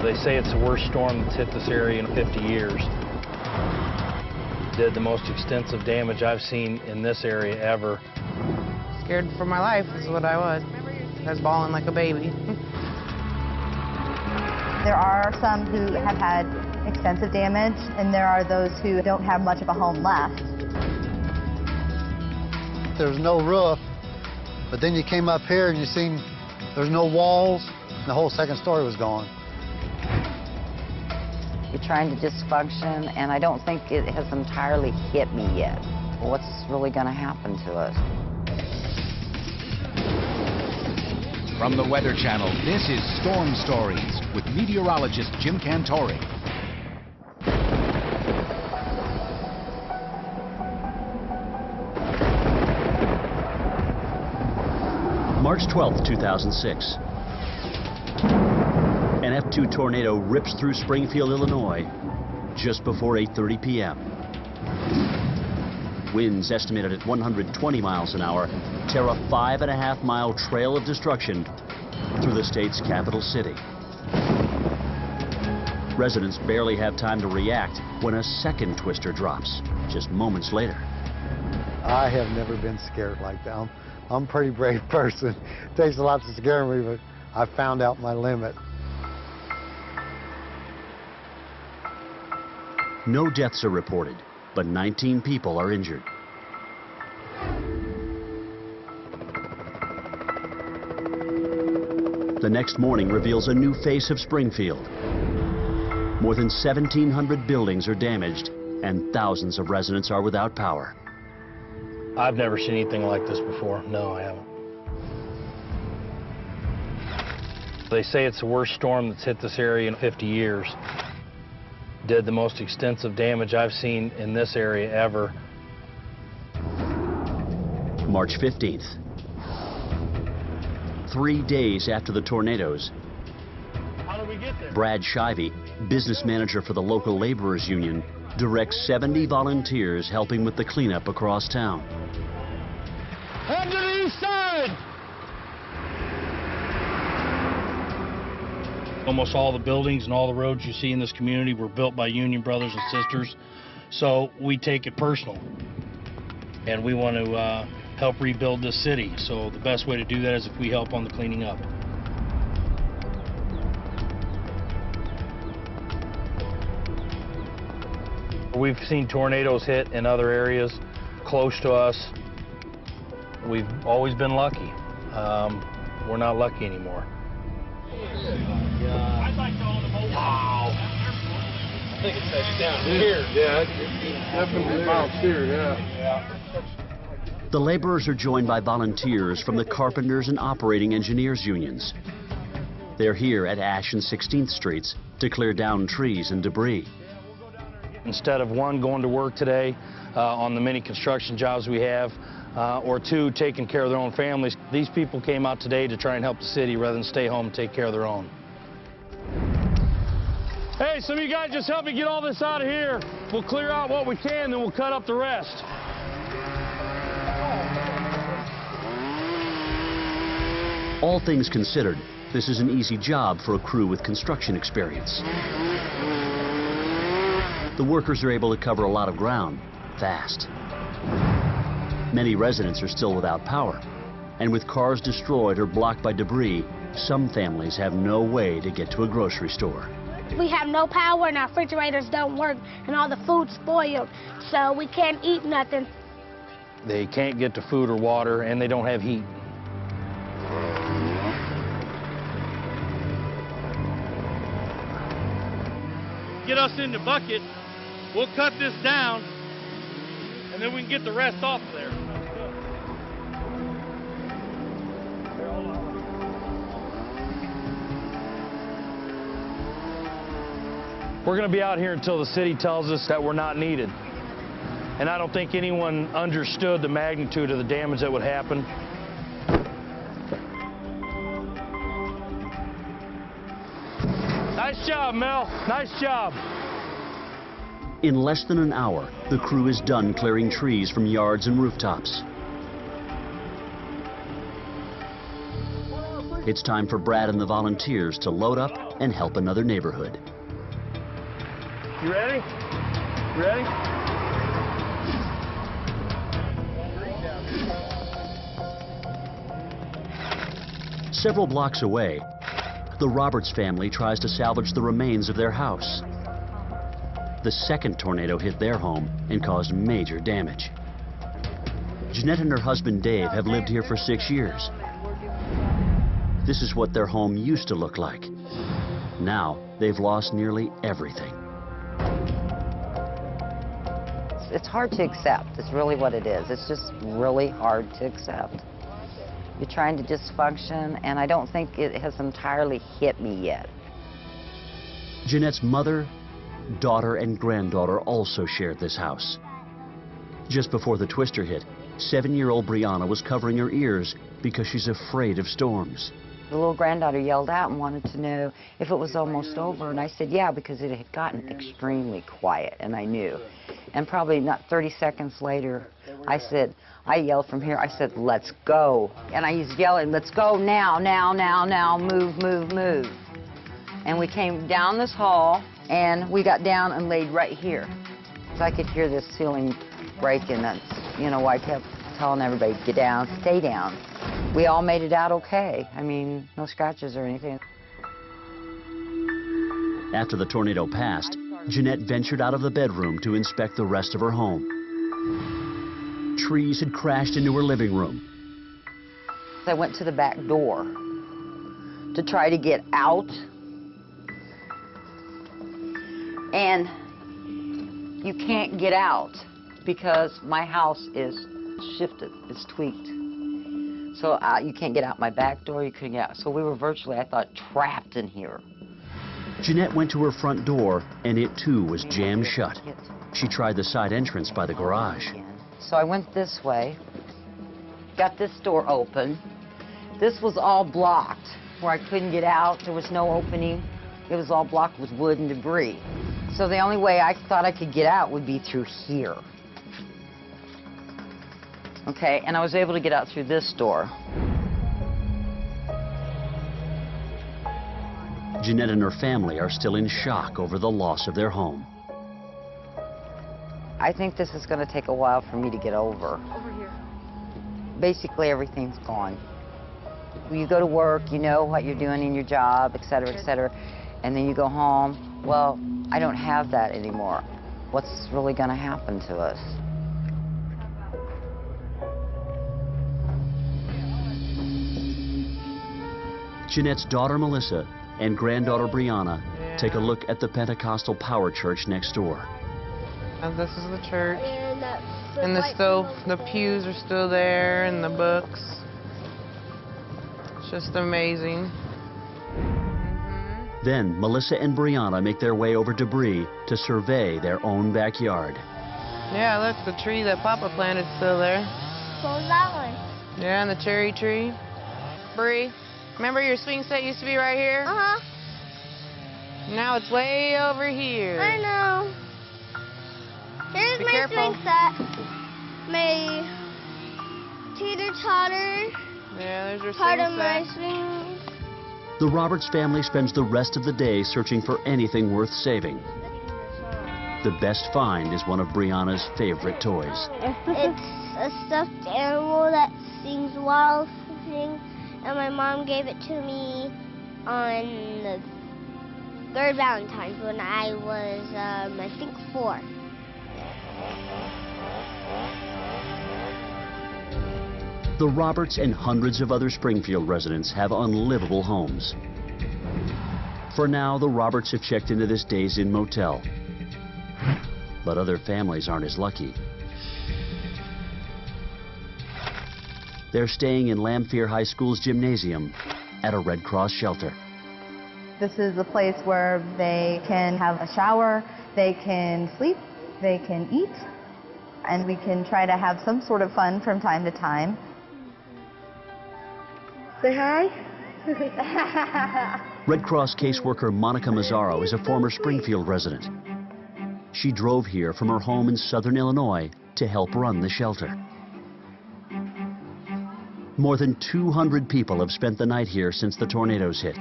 They say it's the worst storm that's hit this area in 50 years. Did the most extensive damage I've seen in this area ever. Scared for my life is what I was. I was bawling like a baby. There are some who have had extensive damage, and there are those who don't have much of a home left. There's no roof, but then you came up here and you seen there's no walls, and the whole second story was gone. You're trying to just function, and I don't think it has entirely hit me yet. What's really going to happen to us? From the Weather Channel, this is Storm Stories with meteorologist Jim Cantori. March 12, 2006. An F2 tornado rips through Springfield, Illinois, just before 8:30 p.m. Winds estimated at 120 miles an hour tear a 5.5-mile trail of destruction through the state's capital city. Residents barely have time to react when a second twister drops just moments later. I have never been scared like that. I'm a pretty brave person. It takes a lot to scare me, but I found out my limit. No deaths are reported, but 19 people are injured. The next morning reveals a new face of Springfield. More than 1,700 buildings are damaged, and thousands of residents are without power. I've never seen anything like this before. No, I haven't. They say it's the worst storm that's hit this area in 50 years. Did the most extensive damage I've seen in this area ever. March 15th. 3 days after the tornadoes, How did we get there? Brad Shivey, business manager for the local laborers union, directs 70 volunteers helping with the cleanup across town. Head to the east side! Almost all the buildings and all the roads you see in this community were built by union brothers and sisters, so we take it personal. And we want to help rebuild this city, so the best way to do that is if we help on the cleaning up. We've seen tornadoes hit in other areas close to us. We've always been lucky. We're not lucky anymore. I'd like to own a mobile. Wow. I think it says down here. Yeah, it's definitely bounced here, yeah. The laborers are joined by volunteers from the carpenters and operating engineers unions. They're here at Ash and 16th Streets to clear down trees and debris. Instead of one, going to work today on the many construction jobs we have, or two, taking care of their own families, these people came out today to try and help the city rather than stay home and take care of their own. Hey, some of you guys just help me get all this out of here. We'll clear out what we can, then we'll cut up the rest. All things considered, this is an easy job for a crew with construction experience. The workers are able to cover a lot of ground fast. Many residents are still without power, and with cars destroyed or blocked by debris, some families have no way to get to a grocery store. We have no power and our refrigerators don't work and all the food's spoiled, so we can't eat nothing. They can't get to food or water, and they don't have heat. Get us in the bucket, we'll cut this down, and then we can get the rest off of there. We're going to be out here until the city tells us that we're not needed. And I don't think anyone understood the magnitude of the damage that would happen. Nice job, Mel. Nice job. In less than an hour, the crew is done clearing trees from yards and rooftops. It's time for Brad and the volunteers to load up and help another neighborhood. You ready? Ready? Several blocks away, the Roberts family tries to salvage the remains of their house. The second tornado hit their home and caused major damage. Jeanette and her husband Dave have lived here for 6 years. This is what their home used to look like. Now, they've lost nearly everything. It's hard to accept. It's really what it is. It's just really hard to accept. You're trying to just function, and I don't think it has entirely hit me yet. Jeanette's mother, daughter, and granddaughter also shared this house. Just before the twister hit, 7-year-old Brianna was covering her ears because she's afraid of storms. The little granddaughter yelled out and wanted to know if it was almost over, and I said, yeah, because it had gotten extremely quiet, and I knew. And probably not 30 seconds later, I yelled from here, I said, let's go. And I was yelling, let's go now, now, now, now, move, move, move. And we came down this hall, and we got down and laid right here. So I could hear this ceiling breaking. That's, you know, why I kept telling everybody, get down, stay down. We all made it out okay. I mean, no scratches or anything. After the tornado passed, Jeanette ventured out of the bedroom to inspect the rest of her home. Trees had crashed into her living room. I went to the back door to try to get out. And you can't get out because my house is shifted, it's tweaked. So you can't get out my back door, you couldn't get out. So we were virtually, I thought, trapped in here. Jeanette went to her front door, and it too was jammed shut. She tried the side entrance by the garage. So I went this way, got this door open. This was all blocked, where I couldn't get out. There was no opening. It was all blocked with wood and debris. So the only way I thought I could get out would be through here. Okay, and I was able to get out through this door. Jeanette and her family are still in shock over the loss of their home. I think this is going to take a while for me to get over. Over here. Basically, everything's gone. When you go to work, you know what you're doing in your job, et cetera, and then you go home. Well, I don't have that anymore. What's really going to happen to us? Jeanette's daughter Melissa and granddaughter Brianna take a look at the Pentecostal Power Church next door. And this is the church. And The pews are still there, and the books. It's just amazing. Then Melissa and Brianna make their way over debris to survey their own backyard. Yeah, look, the tree that Papa planted is still there. So is that one. Yeah, and the cherry tree. Bree, remember your swing set used to be right here? Uh-huh. Now it's way over here. I know. Here's Be my careful. swing set. My teeter-totter. Yeah, there's your Part swing of my set. swing. The Roberts family spends the rest of the day searching for anything worth saving. The best find is one of Brianna's favorite toys. It's a stuffed animal that sings wild thing, and my mom gave it to me on the 3rd Valentine's when I was, I think 4. The Roberts and hundreds of other Springfield residents have unlivable homes. For now, the Roberts have checked into this Days Inn motel. But other families aren't as lucky. They're staying in Lamphere High School's gymnasium at a Red Cross shelter. This is a place where they can have a shower, they can sleep, they can eat, and we can try to have some sort of fun from time to time. Say hi. Red Cross caseworker Monica Mazzaro is a former Springfield resident. She drove here from her home in southern Illinois to help run the shelter. More than 200 people have spent the night here since the tornadoes hit.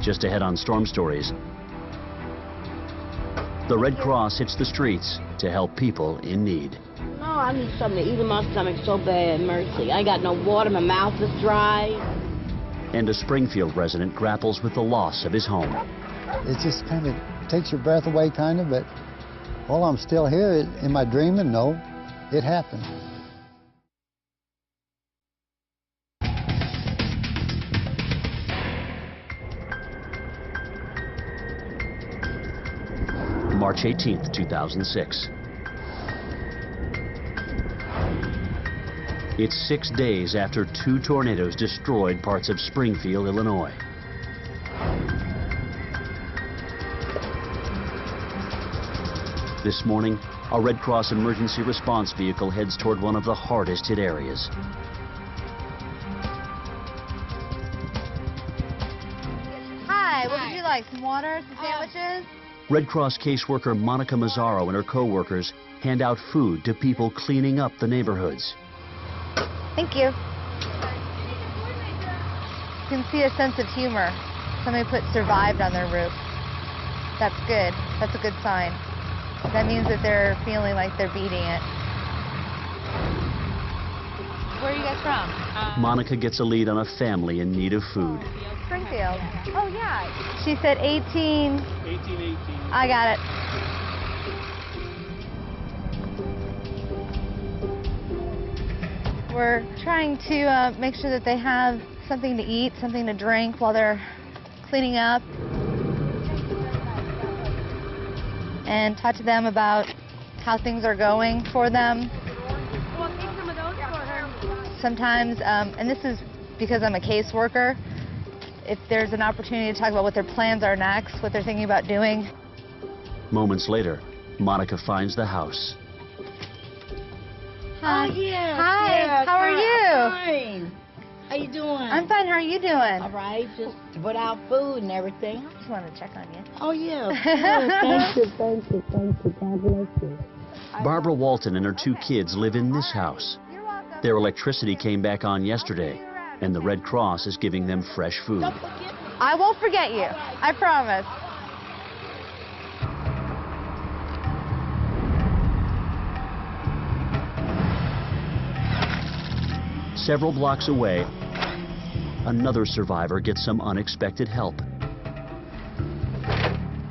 Just ahead on Storm Stories, the Red Cross hits the streets to help people in need. No, I need something to eat in my stomach so bad, mercy. I ain't got no water, my mouth is dry. And a Springfield resident grapples with the loss of his home. It just kind of takes your breath away, kind of, but while I'm still here, am I dreaming? No, it happened. March 18th, 2006. It's 6 days after 2 tornadoes destroyed parts of Springfield, Illinois. This morning, a Red Cross emergency response vehicle heads toward one of the hardest hit areas. Hi, what would you like? Some water, some sandwiches? Red Cross caseworker Monica Mazzaro and her co-workers hand out food to people cleaning up the neighborhoods. Thank you. You can see a sense of humor. Somebody put survived on their roof. That's good. That's a good sign. That means that they're feeling like they're beating it. Where are you guys from? Monica gets a lead on a family in need of food. Springfield. Oh, yeah. She said 18. 18. I got it. We're trying to make sure that they have something to eat, something to drink while they're cleaning up. And talk to them about how things are going for them. Sometimes, and this is because I'm a caseworker, if there's an opportunity to talk about what their plans are next, what they're thinking about doing. Moments later, Monica finds the house. Hi. Oh, yeah. Hi, yeah, how are you? Fine. How you doing? I'm fine, how are you doing? All right, just without food and everything. I just wanted to check on you. Oh, yeah. Thank you. God bless you. Barbara Walton and her 2 kids live in this house. Their electricity came back on yesterday, and the Red Cross is giving them fresh food. I won't forget you, I promise. Several blocks away, another survivor gets some unexpected help.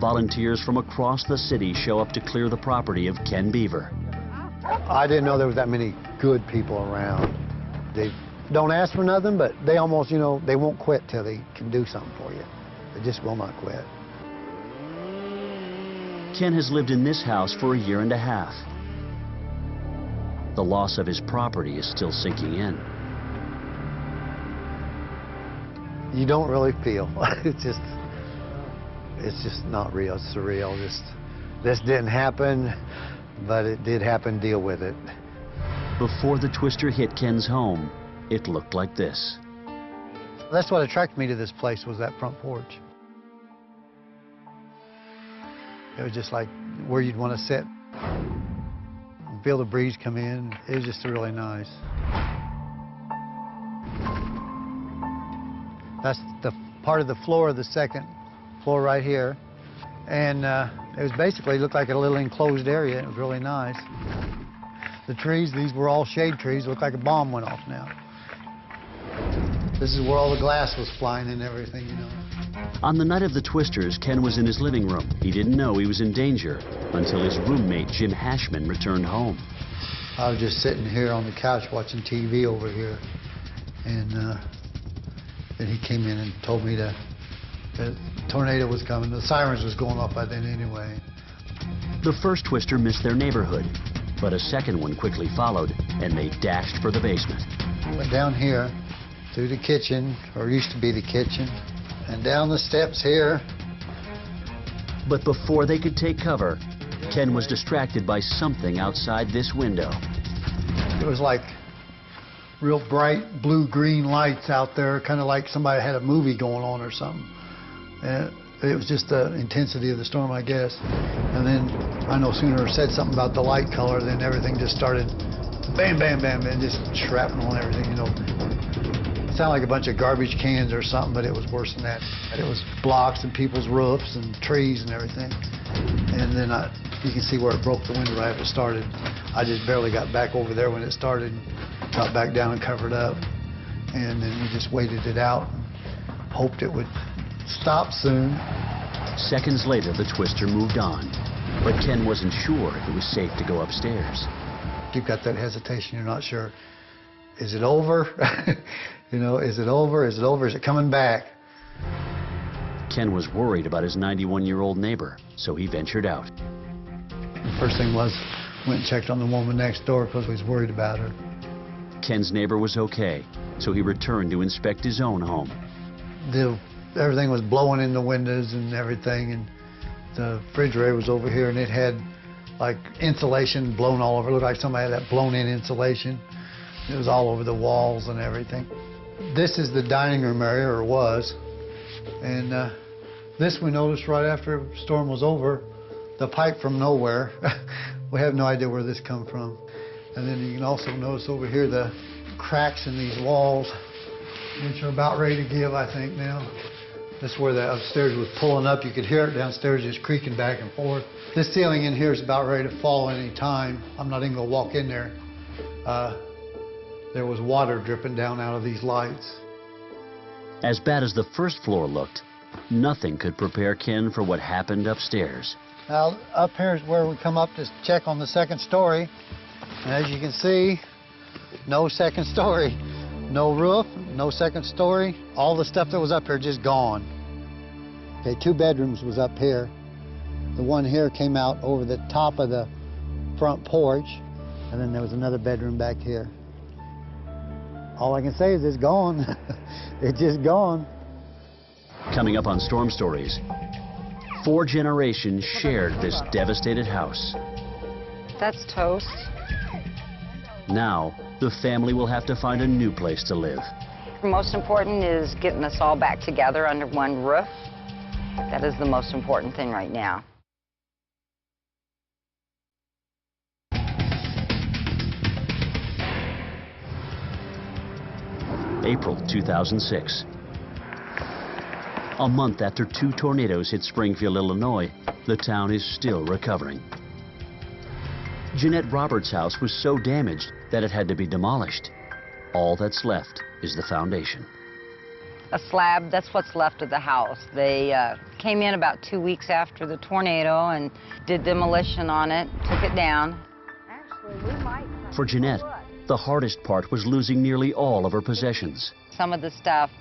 Volunteers from across the city show up to clear the property of Ken Beaver. I didn't know there was that many good people around. They don't ask for nothing, but they almost, you know, they won't quit till they can do something for you. They just will not quit. Ken has lived in this house for a year and a half. The loss of his property is still sinking in. You don't really feel. It's just not real. It's surreal. This didn't happen, but it did happen. Deal with it. Before the twister hit Ken's home, it looked like this. That's what attracted me to this place, was that front porch. It was just like where you'd want to sit. Feel the breeze come in. It was just really nice. That's the part of the floor of the second floor right here. And it was basically looked like a little enclosed area. It was really nice. The trees, these were all shade trees. Looked like a bomb went off now. This is where all the glass was flying and everything, you know. On the night of the twisters, Ken was in his living room. He didn't know he was in danger until his roommate, Jim Hashman, returned home. I was just sitting here on the couch watching TV over here. And then he came in and told me that the tornado was coming. The sirens was going off by then anyway. The first twister missed their neighborhood, but a second one quickly followed, and they dashed for the basement. Went down here, through the kitchen, or used to be the kitchen, and down the steps here. But before they could take cover, Ken was distracted by something outside this window. It was like real bright blue-green lights out there, kind of like somebody had a movie going on or something. And it was just the intensity of the storm, I guess. And then I no sooner said something about the light color than everything just started bam, bam, bam, and just shrapnel and everything, you know. Sounded like a bunch of garbage cans or something, but it was worse than that. It was blocks and people's roofs and trees and everything. And then you can see where it broke the window right after it started. I just barely got back over there when it started, got back down and covered up. And then we just waited it out, hoped it would stop soon. Seconds later, the twister moved on, but Ken wasn't sure if it was safe to go upstairs. You've got that hesitation, you're not sure. Is it over? You know, is it over? Is it over? Is it coming back? Ken was worried about his 91-year-old neighbor, so he ventured out. First thing was, went and checked on the woman next door because we was worried about her. Ken's neighbor was okay, so he returned to inspect his own home. Everything was blowing in the windows and everything, and the refrigerator was over here, and it had like insulation blown all over. It looked like somebody had that blown-in insulation. It was all over the walls and everything. This is the dining room area, or was, and this we noticed right after the storm was over, the pipe from nowhere. We have no idea where this come from. And then you can also notice over here the cracks in these walls, which are about ready to give, I think, now. This is where the upstairs was pulling up. You could hear it downstairs just creaking back and forth. This ceiling in here is about ready to fall any time. I'm not even going to walk in there. There was water dripping down out of these lights. As bad as the first floor looked, nothing could prepare Ken for what happened upstairs. Now, up here is where we come up to check on the second story. And as you can see, no second story. No roof, no second story. All the stuff that was up here just gone. Okay, 2 bedrooms was up here. The one here came out over the top of the front porch. And then there was another bedroom back here. All I can say is it's gone. It's just gone. Coming up on Storm Stories, 4 generations shared this devastated house. That's toast. Now, the family will have to find a new place to live. Most important is getting us all back together under one roof. That is the most important thing right now. April 2006. A month after 2 tornadoes hit Springfield, Illinois, the town is still recovering. Jeanette Roberts' house was so damaged that it had to be demolished. All that's left is the foundation. A slab, that's what's left of the house. They came in about 2 weeks after the tornado and did demolition on it, took it down. For Jeanette, the hardest part was losing nearly all of her possessions. Some of the stuff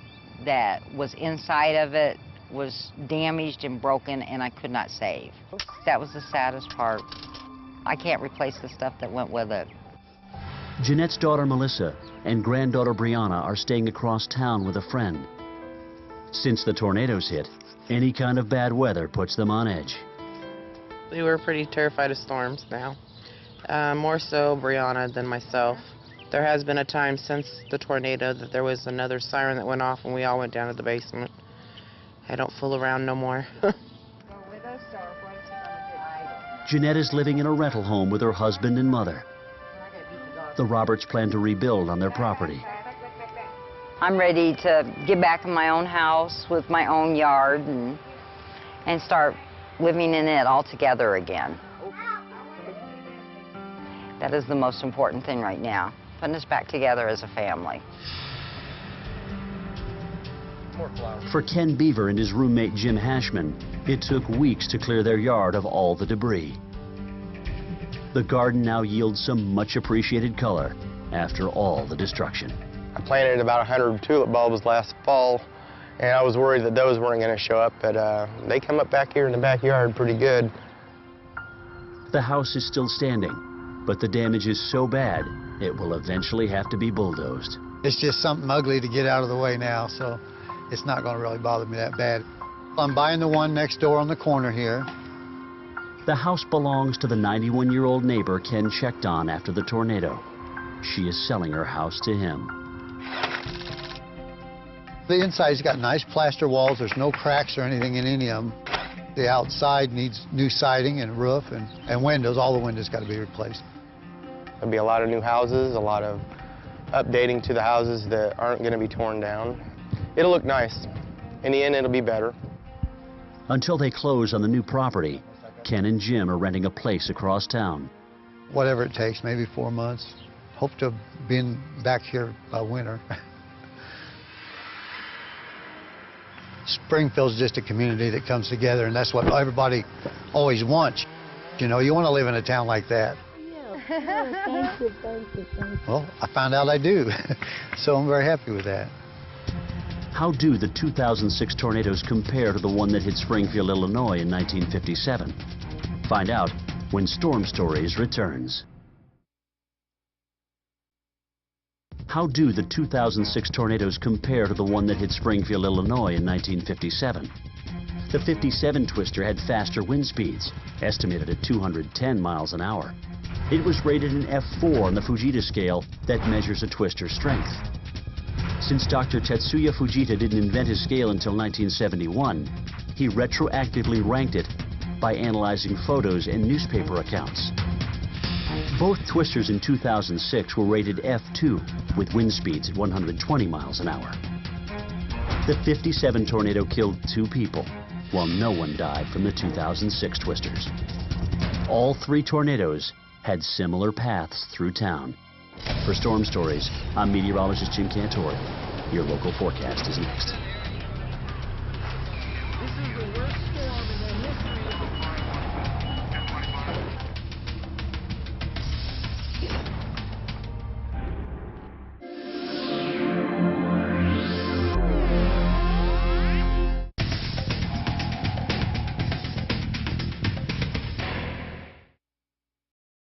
that was inside of it was damaged and broken, and I could not save. That was the saddest part. I can't replace the stuff that went with it. Jeanette's daughter Melissa and granddaughter Brianna are staying across town with a friend. Since the tornadoes hit, any kind of bad weather puts them on edge. We were pretty terrified of storms now. More so Brianna than myself. There has been a time since the tornado that there was another siren that went off and we all went down to the basement. I don't fool around no more. Jeanette is living in a rental home with her husband and mother. The Roberts plan to rebuild on their property. I'm ready to get back in my own house with my own yard and start living in it all together again. That is the most important thing right now, putting us back together as a family. For Ken Beaver and his roommate Jim Hashman, it took weeks to clear their yard of all the debris. The garden now yields some much appreciated color after all the destruction. I planted about 100 tulip bulbs last fall, and I was worried that those weren't going to show up, but they come up back here in the backyard pretty good. The house is still standing, but the damage is so bad, it will eventually have to be bulldozed. It's just something ugly to get out of the way now, so it's not going to really bother me that bad. I'm buying the one next door on the corner here. The house belongs to the 91-year-old neighbor Ken checked on after the tornado. She is selling her house to him. The inside's got nice plaster walls. There's no cracks or anything in any of them. The outside needs new siding and roof and windows. All the windows got to be replaced. There'll be a lot of new houses, a lot of updating to the houses that aren't going to be torn down. It'll look nice. In the end, it'll be better. Until they close on the new property, Ken and Jim are renting a place across town. Whatever it takes, maybe 4 months. Hope to be back here by winter. Springfield's just a community that comes together, and that's what everybody always wants. You know, you want to live in a town like that. Thank you, thank you, thank you. Well, I found out I do, so I'm very happy with that. How do the 2006 tornadoes compare to the one that hit Springfield, Illinois in 1957? Find out when Storm Stories returns. How do the 2006 tornadoes compare to the one that hit Springfield, Illinois in 1957? The 57 twister had faster wind speeds, estimated at 210 miles an hour. It was rated an F4 on the Fujita scale that measures a twister's strength. Since Dr. Tetsuya Fujita didn't invent his scale until 1971, he retroactively ranked it by analyzing photos and newspaper accounts. Both twisters in 2006 were rated F2 with wind speeds at 120 miles an hour. The 57 tornado killed 2 people, while no one died from the 2006 twisters. All 3 tornadoes had similar paths through town. For Storm Stories, I'm meteorologist Jim Cantor. Your local forecast is next.